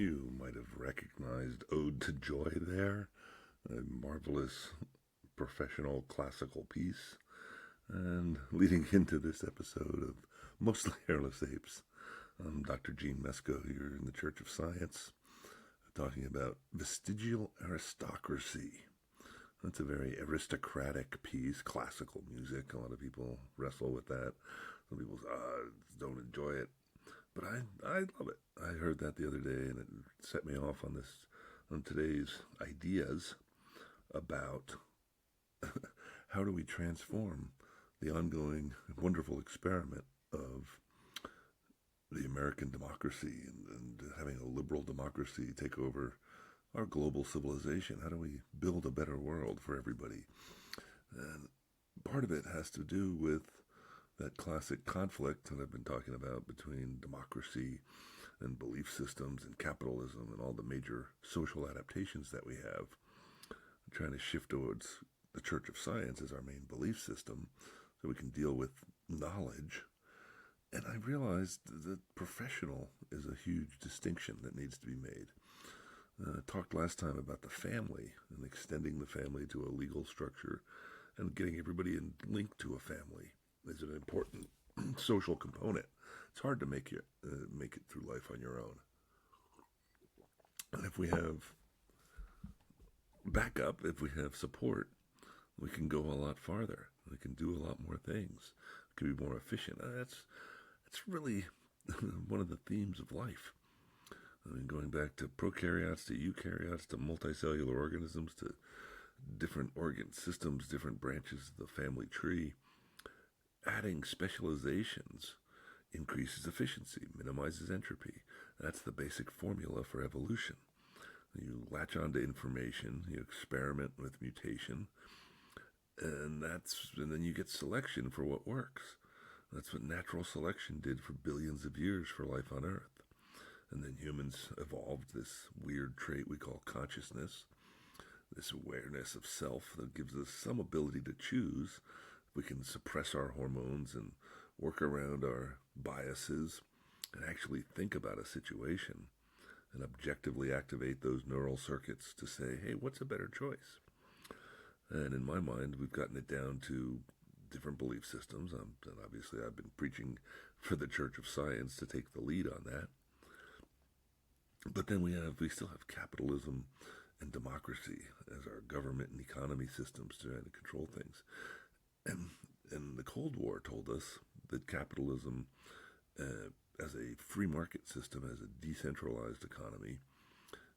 You might have recognized Ode to Joy there, a marvelous professional classical piece. And leading into this episode of Mostly Hairless Apes, I'm Dr. Gene Mesco here in the Church of Science, talking about Vestigial Aristocracy. That's a very aristocratic piece, classical music. A lot of people wrestle with that. Some people don't enjoy it. But I love it. I heard that the other day, and it set me off on today's ideas about how do we transform the ongoing wonderful experiment of the American democracy and having a liberal democracy take over our global civilization. How do we build a better world for everybody? And part of it has to do with that classic conflict that I've been talking about between democracy and belief systems and capitalism and all the major social adaptations that we have. I'm trying to shift towards the Church of Science as our main belief system so we can deal with knowledge. And I realized that professional is a huge distinction that needs to be made. I talked last time about the family and extending the family to a legal structure and getting everybody linked to a family is an important social component. It's hard to make it through life on your own. And if we have backup, if we have support, we can go a lot farther. We can do a lot more things. We can be more efficient. That's really one of the themes of life. I mean, going back to prokaryotes, to eukaryotes, to multicellular organisms, to different organ systems, different branches of the family tree, adding specializations increases efficiency, minimizes entropy. That's the basic formula for evolution. You latch onto information, you experiment with mutation, and then you get selection for what works. That's what natural selection did for billions of years for life on Earth. And then humans evolved this weird trait we call consciousness, this awareness of self that gives us some ability to choose. We can suppress our hormones and work around our biases and actually think about a situation and objectively activate those neural circuits to say, hey, what's a better choice? And in my mind, we've gotten it down to different belief systems. And obviously, I've been preaching for the Church of Science to take the lead on that. But then we still have capitalism and democracy as our government and economy systems trying to control things. And the Cold War told us that capitalism, as a free market system, as a decentralized economy,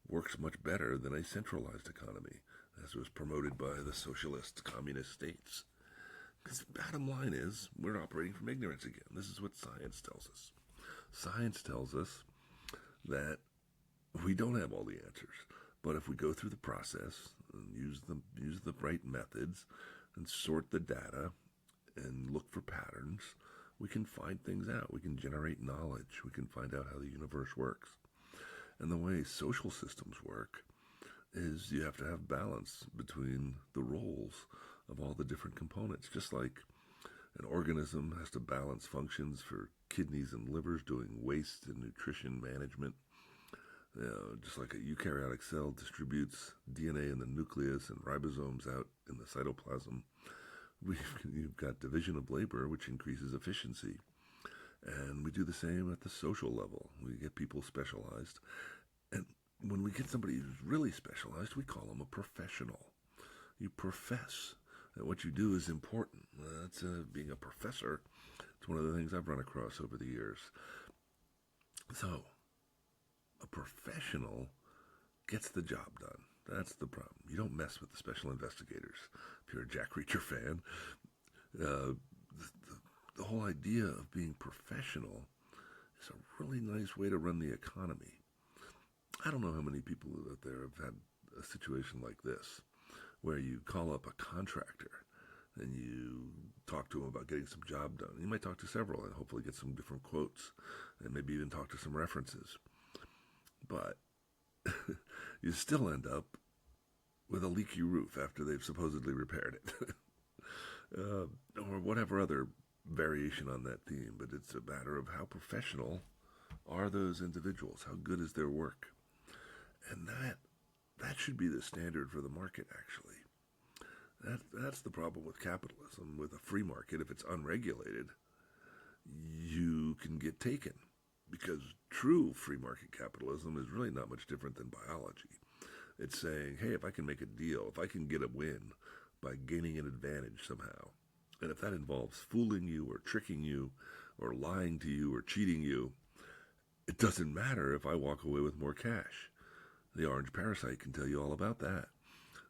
works much better than a centralized economy, as was promoted by the socialist communist states. Because the bottom line is, we're operating from ignorance again. This is what science tells us. Science tells us that we don't have all the answers, but if we go through the process and use the right methods and sort the data and look for patterns, we can find things out. We can generate knowledge. We can find out how the universe works. And the way social systems work is you have to have balance between the roles of all the different components. Just like an organism has to balance functions for kidneys and livers doing waste and nutrition management. Just like a eukaryotic cell distributes DNA in the nucleus and ribosomes out in the cytoplasm, you've got division of labor, which increases efficiency. And we do the same at the social level. We get people specialized. And when we get somebody who's really specialized, we call them a professional. You profess that what you do is important. That's being a professor. It's one of the things I've run across over the years. So, a professional gets the job done. That's the problem. You don't mess with the special investigators. If you're a Jack Reacher fan, the whole idea of being professional is a really nice way to run the economy. I don't know how many people out there have had a situation like this, where you call up a contractor and you talk to him about getting some job done. You might talk to several and hopefully get some different quotes and maybe even talk to some references. But you still end up with a leaky roof after they've supposedly repaired it. Or whatever other variation on that theme. But it's a matter of how professional are those individuals? How good is their work? And that should be the standard for the market, actually. That's the problem with capitalism. With a free market, if it's unregulated, you can get taken. Because true free market capitalism is really not much different than biology. It's saying, hey, if I can make a deal, if I can get a win by gaining an advantage somehow, and if that involves fooling you or tricking you or lying to you or cheating you, it doesn't matter if I walk away with more cash. The orange parasite can tell you all about that,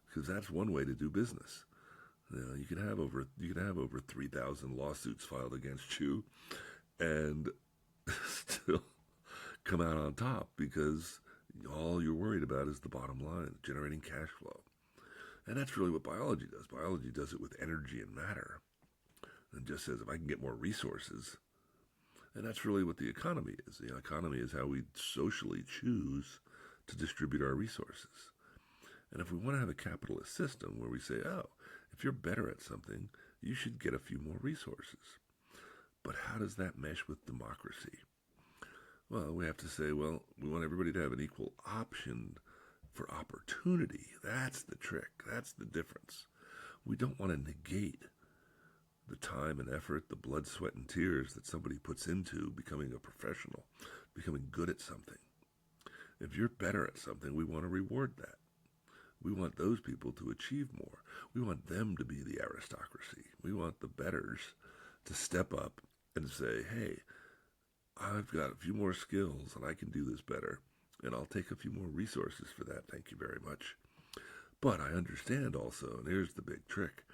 because that's one way to do business. You can have over 3,000 lawsuits filed against you, and still come out on top because all you're worried about is the bottom line, generating cash flow. And that's really what biology does. Biology does it with energy and matter, and just says if I can get more resources. And that's really what the economy is. The economy is how we socially choose to distribute our resources. And if we want to have a capitalist system where we say, oh, if you're better at something, you should get a few more resources. But how does that mesh with democracy? Well, we have to say, well, we want everybody to have an equal option for opportunity. That's the trick. That's the difference. We don't want to negate the time and effort, the blood, sweat, and tears that somebody puts into becoming a professional, becoming good at something. If you're better at something, we want to reward that. We want those people to achieve more. We want them to be the aristocracy. We want the betters to step up and say, hey, I've got a few more skills and I can do this better, and I'll take a few more resources for that. Thank you very much. But I understand also, and here's the big trick,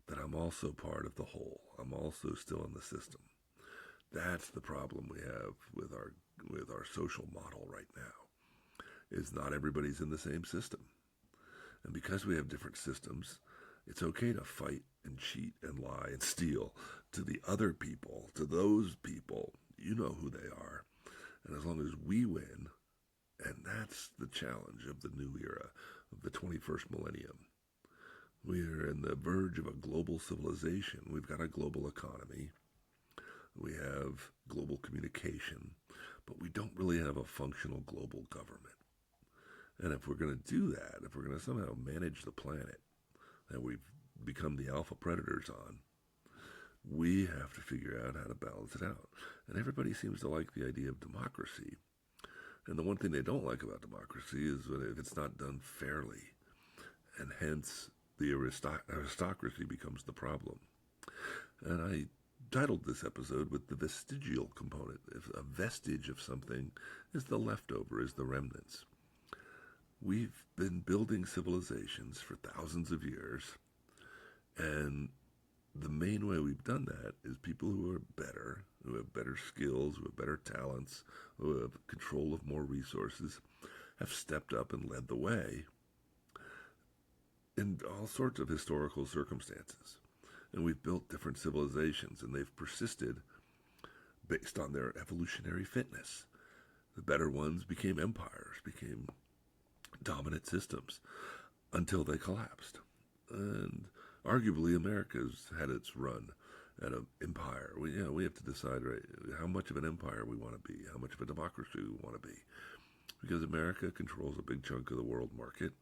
that I'm also part of the whole. I'm also still in the system. That's the problem we have with our social model right now, is not everybody's in the same system. And because we have different systems, it's okay to fight and cheat and lie and steal to the other people, to those people. You know who they are. And as long as we win, and that's the challenge of the new era, of the 21st millennium. We are in the verge of a global civilization. We've got a global economy. We have global communication, but we don't really have a functional global government. And if we're going to do that, if we're going to somehow manage the planet that we've become the alpha predators on, we have to figure out how to balance it out. And everybody seems to like the idea of democracy. And the one thing they don't like about democracy is if it's not done fairly. And hence, the aristocracy becomes the problem. And I titled this episode with the vestigial component. If a vestige of something is the leftover, is the remnants. We've been building civilizations for thousands of years, and the main way we've done that is people who are better, who have better skills, who have better talents, who have control of more resources, have stepped up and led the way in all sorts of historical circumstances. And we've built different civilizations, and they've persisted based on their evolutionary fitness. The better ones became empires, became dominant systems, until they collapsed. And arguably, America's had its run at an empire. We have to decide, right, how much of an empire we want to be, how much of a democracy we want to be. Because America controls a big chunk of the world market.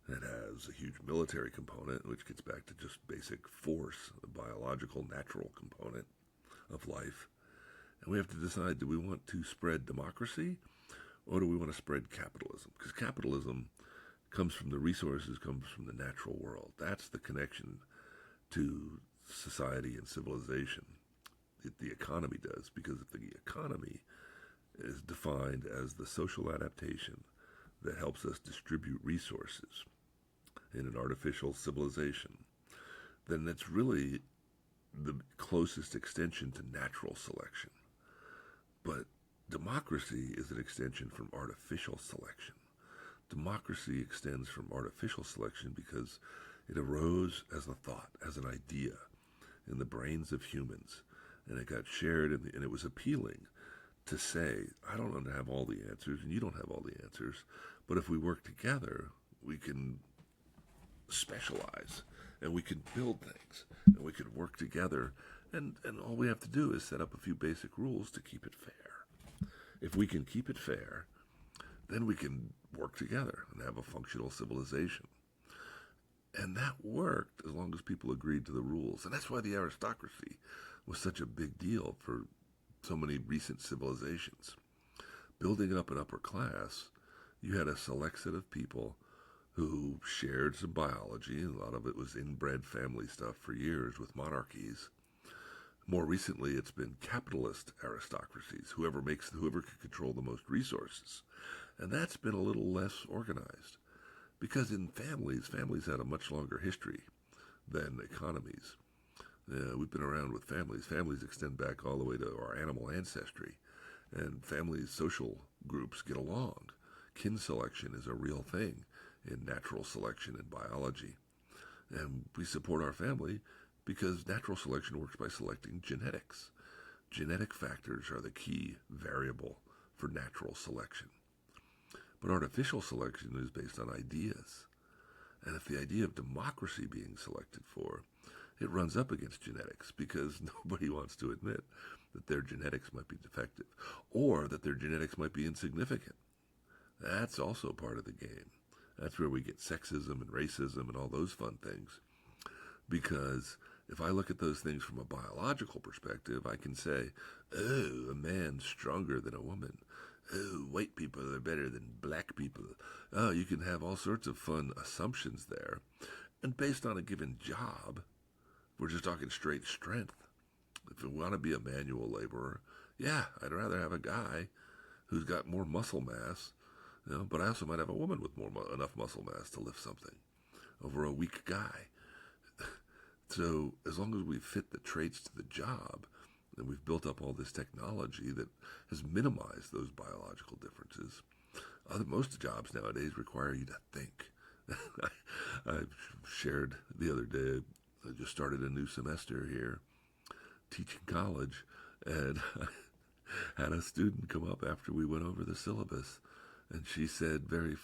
It has a huge military component, which gets back to just basic force, a biological, natural component of life. And we have to decide, do we want to spread democracy, or do we want to spread capitalism? Because capitalism comes from the resources, comes from the natural world. That's the connection to society and civilization. The economy does, because if the economy is defined as the social adaptation that helps us distribute resources in an artificial civilization, then it's really the closest extension to natural selection. But democracy is an extension from artificial selection. Democracy extends from artificial selection because it arose as a thought, as an idea in the brains of humans, and it got shared, and it was appealing to say, I don't have all the answers, and you don't have all the answers, but if we work together, we can specialize, and we can build things, and we can work together, and all we have to do is set up a few basic rules to keep it fair. If we can keep it fair, then we can work together and have a functional civilization. And that worked as long as people agreed to the rules. And that's why the aristocracy was such a big deal for so many recent civilizations. Building up an upper class, you had a select set of people who shared some biology. A lot of it was inbred family stuff for years with monarchies. More recently, it's been capitalist aristocracies, whoever can control the most resources. And that's been a little less organized. Because in families had a much longer history than economies. We've been around with families. Families extend back all the way to our animal ancestry. And families, social groups get along. Kin selection is a real thing in natural selection and biology. And we support our family because natural selection works by selecting genetics. Genetic factors are the key variable for natural selection. But artificial selection is based on ideas. And if the idea of democracy being selected for, it runs up against genetics because nobody wants to admit that their genetics might be defective or that their genetics might be insignificant. That's also part of the game. That's where we get sexism and racism and all those fun things. Because if I look at those things from a biological perspective, I can say, oh, a man's stronger than a woman. Oh, white people are better than black people. Oh, you can have all sorts of fun assumptions there. And based on a given job, we're just talking straight strength. If we want to be a manual laborer, yeah, I'd rather have a guy who's got more muscle mass, but I also might have a woman with enough muscle mass to lift something over a weak guy. So as long as we fit the traits to the job, and we've built up all this technology that has minimized those biological differences. Most jobs nowadays require you to think. I shared the other day, I just started a new semester here teaching college, and I had a student come up after we went over the syllabus, and she said very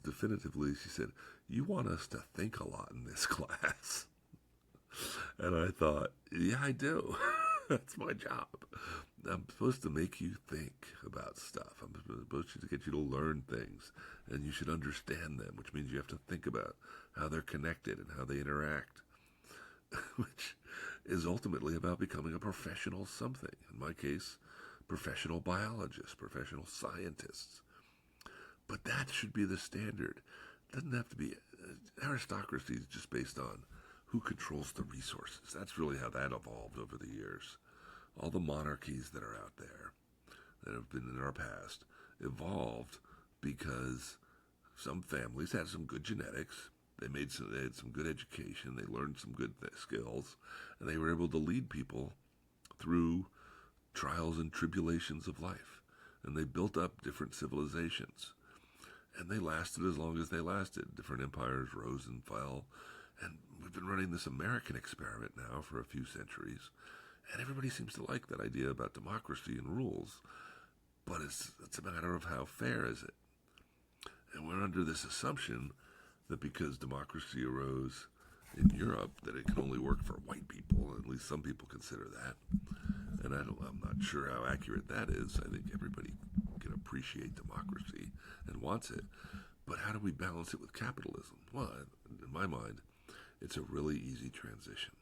definitively, she said, "You want us to think a lot in this class." And I thought, yeah, I do. That's my job. I'm supposed to make you think about stuff. I'm supposed to get you to learn things, and you should understand them, which means you have to think about how they're connected and how they interact, which is ultimately about becoming a professional something. In my case, professional biologists, professional scientists. But that should be the standard. It doesn't have to be. Aristocracy is just based on who controls the resources. That's really how that evolved over the years. All the monarchies that are out there, that have been in our past, evolved because some families had some good genetics. They had some good education. They learned some good skills, and they were able to lead people through trials and tribulations of life. And they built up different civilizations, and they lasted as long as they lasted. Different empires rose and fell. And we've been running this American experiment now for a few centuries, and everybody seems to like that idea about democracy and rules, but it's a matter of how fair is it. And we're under this assumption that because democracy arose in Europe, that it can only work for white people. At least some people consider that. And I'm not sure how accurate that is. I think everybody can appreciate democracy and wants it. But how do we balance it with capitalism? Well, in my mind, it's a really easy transition.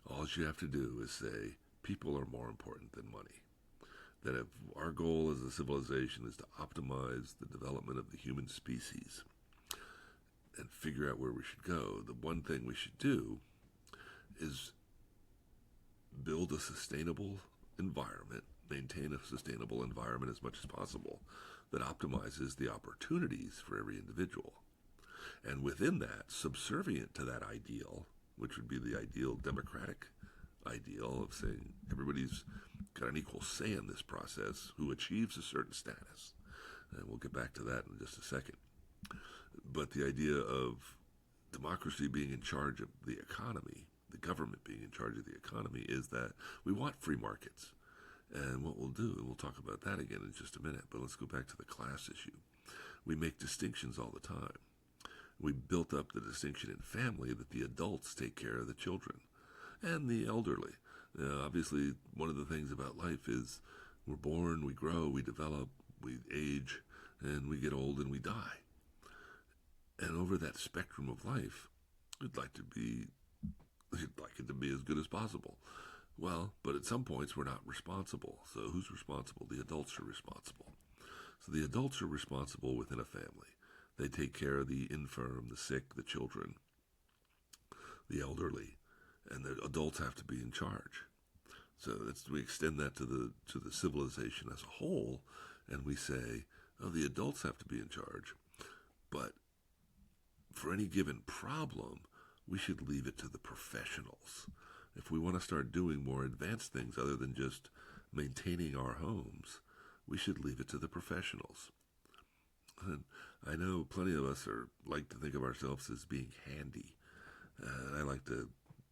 All you have to do is say, people are more important than money. That if our goal as a civilization is to optimize the development of the human species and figure out where we should go, the one thing we should do is build a sustainable environment, maintain a sustainable environment as much as possible that optimizes the opportunities for every individual. And within that, subservient to that ideal, which would be the ideal democratic ideal of saying everybody's got an equal say in this process who achieves a certain status. And we'll get back to that in just a second. But the idea of democracy being in charge of the economy, the government being in charge of the economy, is that we want free markets. And what we'll do, and we'll talk about that again in just a minute, but let's go back to the class issue. We make distinctions all the time. We built up the distinction in family that the adults take care of the children and the elderly. Obviously, one of the things about life is we're born, we grow, we develop, we age, and we get old and we die. And over that spectrum of life, we'd like it to be as good as possible. Well, but at some points we're not responsible. So who's responsible? The adults are responsible. So the adults are responsible within a family. They take care of the infirm, the sick, the children, the elderly, and the adults have to be in charge. So we extend that to the civilization as a whole, and we say, oh, the adults have to be in charge, but for any given problem, we should leave it to the professionals. If we want to start doing more advanced things other than just maintaining our homes, we should leave it to the professionals. And I know plenty of us like to think of ourselves as being handy. I like to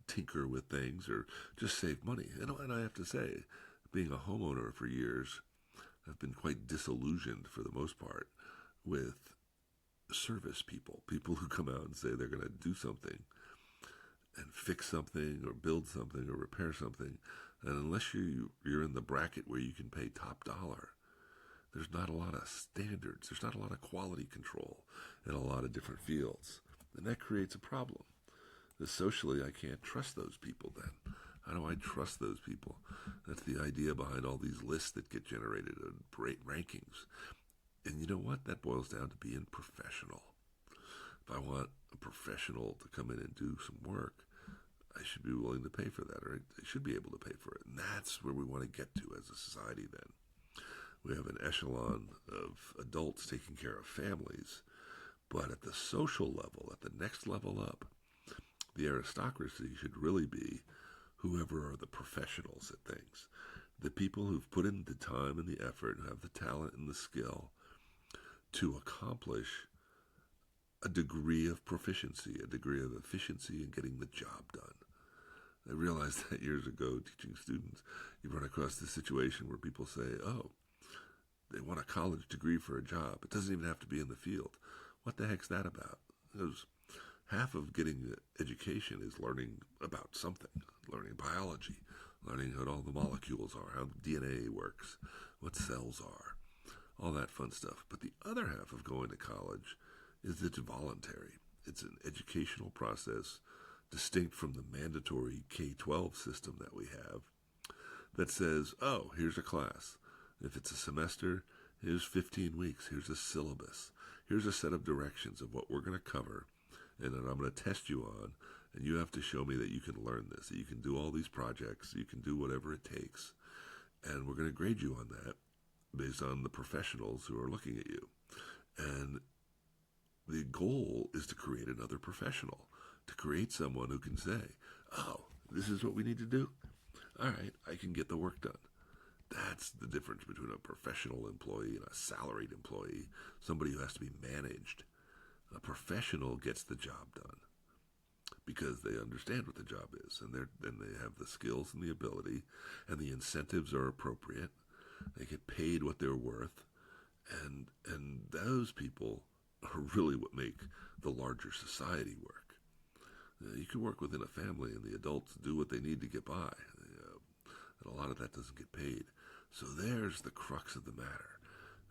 tinker with things or just save money. And I have to say, being a homeowner for years, I've been quite disillusioned for the most part with service people who come out and say they're going to do something and fix something or build something or repair something. And unless you're in the bracket where you can pay top dollar, there's not a lot of standards. There's not a lot of quality control in a lot of different fields. And that creates a problem. Because socially, I can't trust those people then. How do I trust those people? That's the idea behind all these lists that get generated and rankings. And you know what? That boils down to being professional. If I want a professional to come in and do some work, I should be willing to pay for that, or I should be able to pay for it. And that's where we want to get to as a society then. We have an echelon of adults taking care of families, but at the social level, at the next level up, the aristocracy should really be whoever are the professionals at things. The people who've put in the time and the effort, who have the talent and the skill to accomplish a degree of proficiency, a degree of efficiency in getting the job done. I realized that years ago teaching students, you run across this situation where people say, oh, they want a college degree for a job. It doesn't even have to be in the field. What the heck's that about? Because half of getting education is learning about something, learning biology, learning what all the molecules are, how DNA works, what cells are, all that fun stuff. But the other half of going to college is it's voluntary. It's an educational process distinct from the mandatory K-12 system that we have that says, oh, here's a class. If it's a semester, here's 15 weeks. Here's a syllabus. Here's a set of directions of what we're going to cover and that I'm going to test you on, and you have to show me that you can learn this, that you can do all these projects, you can do whatever it takes, and we're going to grade you on that based on the professionals who are looking at you. And the goal is to create another professional, to create someone who can say, oh, this is what we need to do. All right, I can get the work done. That's the difference between a professional employee and a salaried employee, somebody who has to be managed. A professional gets the job done because they understand what the job is, and they have the skills and the ability, and the incentives are appropriate. They get paid what they're worth, and those people are really what make the larger society work. You can work within a family, and the adults do what they need to get by, and a lot of that doesn't get paid. So there's the crux of the matter.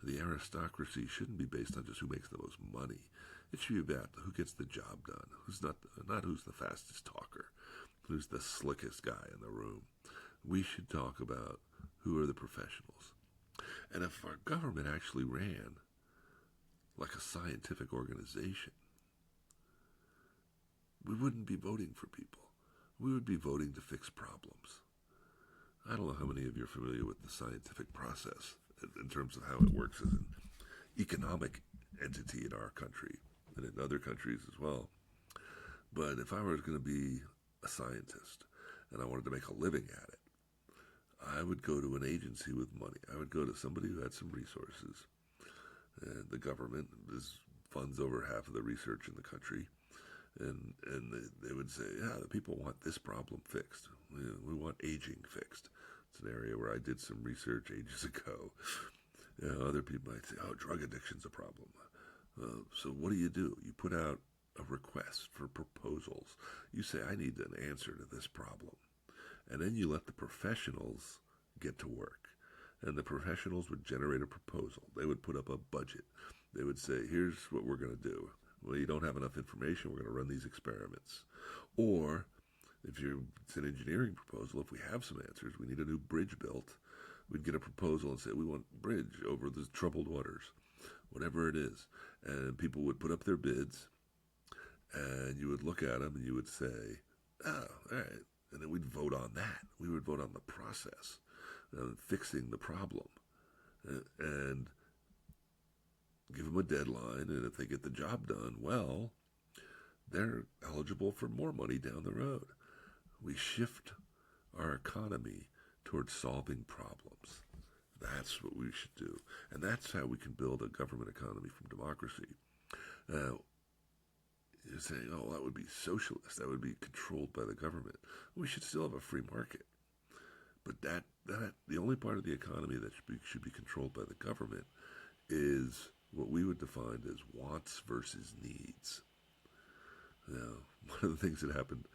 The aristocracy shouldn't be based on just who makes the most money. It should be about who gets the job done, who's not who's the fastest talker, who's the slickest guy in the room. We should talk about who are the professionals. And if our government actually ran like a scientific organization, we wouldn't be voting for people. We would be voting to fix problems. I don't know how many of you are familiar with the scientific process in terms of how it works as an economic entity in our country and in other countries as well. But if I was going to be a scientist and I wanted to make a living at it, I would go to an agency with money. I would go to somebody who had some resources. And the government funds over half of the research in the country. And they would say, yeah, the people want this problem fixed. We want aging fixed. It's an area where I did some research ages ago. Other people might say, oh, drug addiction's a problem. So what do? You put out a request for proposals. You say, I need an answer to this problem. And then you let the professionals get to work. And the professionals would generate a proposal. They would put up a budget. They would say, here's what we're going to do. Well, you don't have enough information. We're going to run these experiments. Or if it's an engineering proposal, if we have some answers, we need a new bridge built, we'd get a proposal and say, we want a bridge over the troubled waters, whatever it is. And people would put up their bids, and you would look at them and you would say, oh, all right. And then we'd vote on that. We would vote on the process, fixing the problem, and give them a deadline. And if they get the job done well, they're eligible for more money down the road. We shift our economy towards solving problems. That's what we should do. And that's how we can build a government economy from democracy. Now, you're saying, oh, that would be socialist. That would be controlled by the government. We should still have a free market. But that the only part of the economy that should be controlled by the government is what we would define as wants versus needs. Now, one of the things that happened,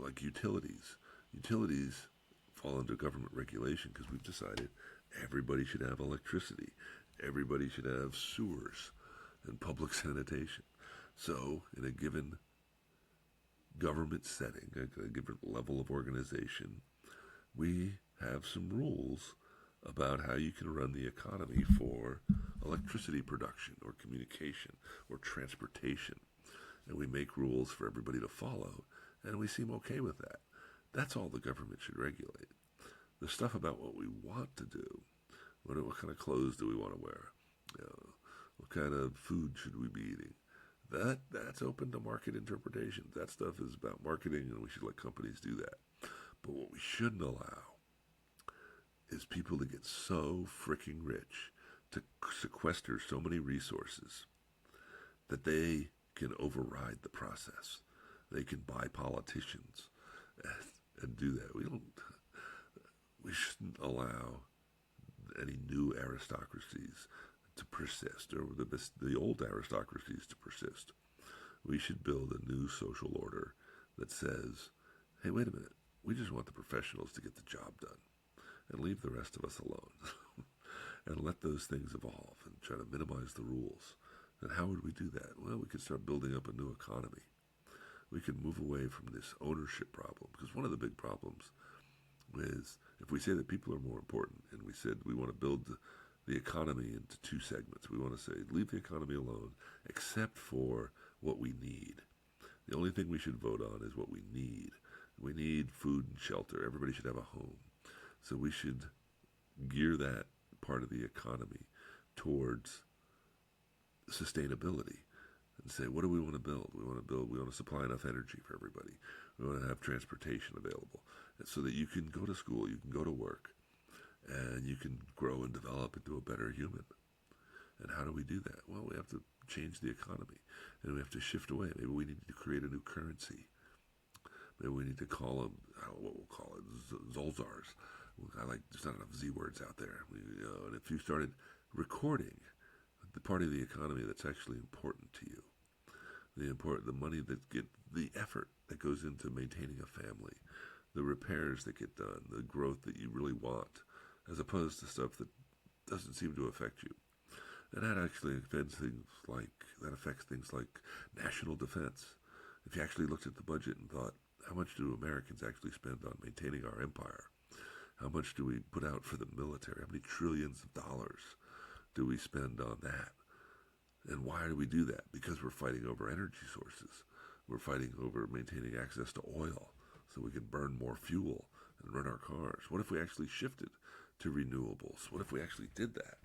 like utilities. Utilities fall under government regulation because we've decided everybody should have electricity. Everybody should have sewers and public sanitation. So, in a given government setting, a given level of organization, we have some rules about how you can run the economy for electricity production or communication or transportation. And we make rules for everybody to follow, and we seem okay with that. That's all the government should regulate. The stuff about what we want to do, what kind of clothes do we want to wear, what kind of food should we be eating, that's open to market interpretation. That stuff is about marketing, and we should let companies do that. But what we shouldn't allow is people to get so freaking rich, to sequester so many resources that they can override the process. They can buy politicians and do that. We shouldn't allow any new aristocracies to persist, or the old aristocracies to persist. We should build a new social order that says, hey, wait a minute, we just want the professionals to get the job done and leave the rest of us alone and let those things evolve and try to minimize the rules. And how would we do that? Well, we could start building up a new economy. We could move away from this ownership problem, because one of the big problems is if we say that people are more important, and we said we want to build the economy into two segments. We want to say leave the economy alone except for what we need. The only thing we should vote on is what we need. We need food and shelter. Everybody should have a home. So we should gear that part of the economy towards sustainability and say, what do we want to build? We want to supply enough energy for everybody. We want to have transportation available so that you can go to school, you can go to work, and you can grow and develop into a better human. And how do we do that? Well, we have to change the economy, and we have to shift away. Maybe we need to create a new currency. Maybe we need to call them, I don't know what we'll call it, Zolzars. There's not enough Z words out there. And if you started recording the part of the economy that's actually important to you, the money the effort that goes into maintaining a family, the repairs that get done, the growth that you really want, as opposed to stuff that doesn't seem to affect you. And that actually affects things like national defense. If you actually looked at the budget and thought, how much do Americans actually spend on maintaining our empire? How much do we put out for the military? How many trillions of dollars do we spend on that? And why do we do that? Because we're fighting over energy sources. We're fighting over maintaining access to oil so we can burn more fuel and run our cars. What if we actually shifted to renewables? What if we actually did that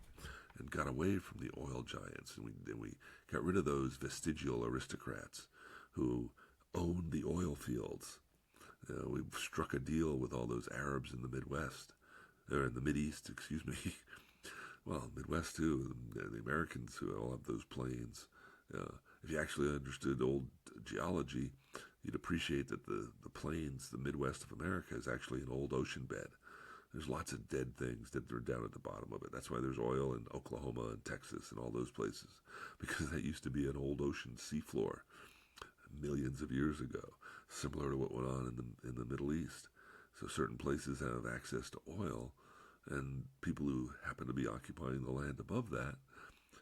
and got away from the oil giants and we got rid of those vestigial aristocrats who owned the oil fields? We struck a deal with all those Arabs in the Midwest, or in the Mideast, excuse me. Well, Midwest too, the Americans who all have those plains. If you actually understood old geology, you'd appreciate that the plains, the Midwest of America, is actually an old ocean bed. There's lots of dead things that are down at the bottom of it. That's why there's oil in Oklahoma and Texas and all those places, because that used to be an old ocean seafloor millions of years ago, similar to what went on in the Middle East. So certain places have access to oil And people who happen to be occupying the land above that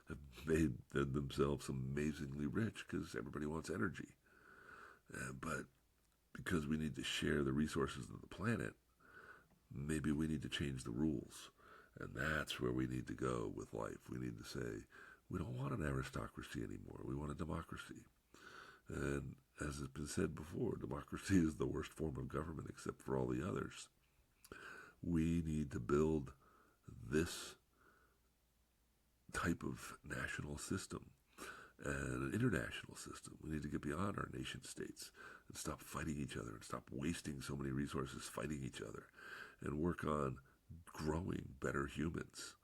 have made themselves amazingly rich because everybody wants energy. But because we need to share the resources of the planet, maybe we need to change the rules. And that's where we need to go with life. We need to say, we don't want an aristocracy anymore. We want a democracy. And as has been said before, democracy is the worst form of government except for all the others. We need to build this type of national system and an international system. We need to get beyond our nation states and stop fighting each other and stop wasting so many resources fighting each other and work on growing better humans,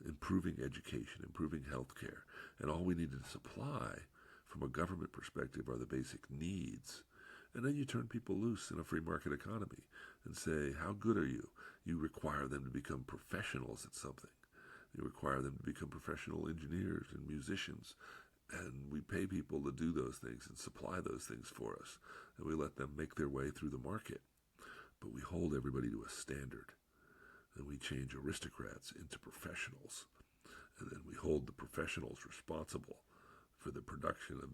improving education, improving healthcare. And all we need to supply from a government perspective are the basic needs. And then you turn people loose in a free market economy and say, how good are you? You require them to become professionals at something. You require them to become professional engineers and musicians. And we pay people to do those things and supply those things for us. And we let them make their way through the market. But we hold everybody to a standard. And we change aristocrats into professionals. And then we hold the professionals responsible for the production of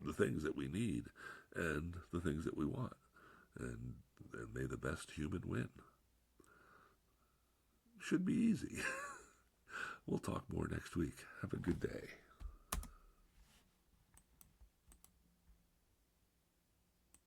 the things that we need and the things that we want. And may the best human win. Should be easy. We'll talk more next week. Have a good day.